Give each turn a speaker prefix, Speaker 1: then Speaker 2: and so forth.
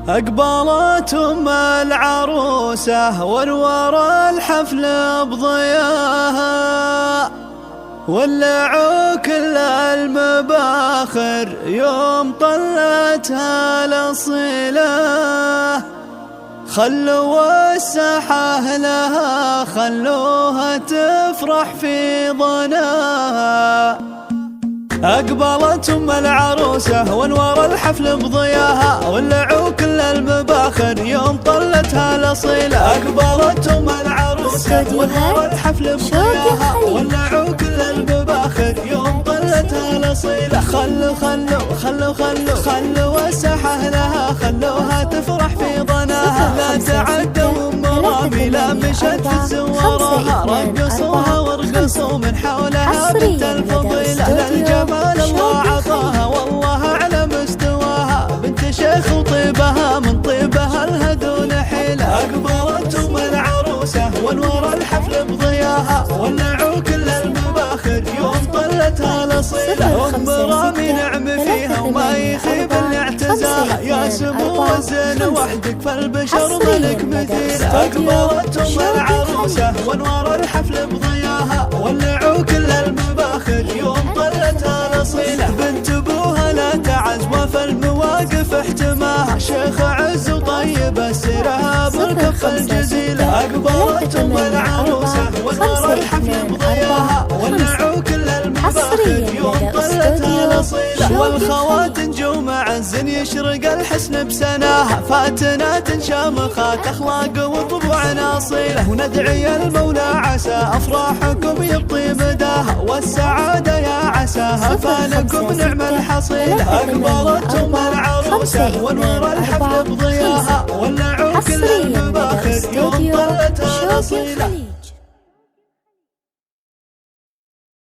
Speaker 1: أقبلت أم العروسة ونور الحفل بضياها، ولعوا كل المباخر يوم طلتها الأصيلة. خلوا الساحة لها، خلوها تفرح في ظناها. أقبلت أم العروسة وانوار الحفل بضياها، ولعوا كل المباخر يوم طلتها الأصيلة. أقبلت أم العروسة وانوار الحفل بضياها، ولعوا كل المباخر يوم طلتها الأصيلة. خلوا الساحة لها، خلوها تفرح في ظناها. لا تعدوا أم رامي لا مشت في الزوارها، رقصوها وارقصوا من حولها بنت الفضيلة. للجمال الله عطاها والله على مستواها، بنت شيخ وطيبها من طيبها الهدون حيلة. أقبلت أم العروسة وانور الحفل بضياها، ولعوا كل المباخر يوم طلتها الأصيلة. أم رامي نعم فيها وما يخيب اللي اعتزاها، يا سمو الزين وحدك فالبشر ملك مثيله. أقبلت أم العروسة وانوار الحفل بضياها، ولعوا كل المباخر يوم طلتها الأصيلة. بنت ابوها لا تعز وفي المواقف احتماها، شيخ عز وطيب السيرها بالكف الجزيلة. أقبلت أم العروسة وانوار الحفل بضياها، ولعوا كل المباخر يوم طلتها الأصيلة. والخوات نجوم عز يشرق الحسن بسناها، فاتنات شامخات أخلاق وطبوع أصيلة. وندعي المولى عسى أفراحكم يبطي مداها، والسعادة يا عساها فانكم نعم الحصيلة. أقبلت أم العروسة ونور الحفل بضياها، ولعوا كل المباخر يوم طلتها الأصيلة.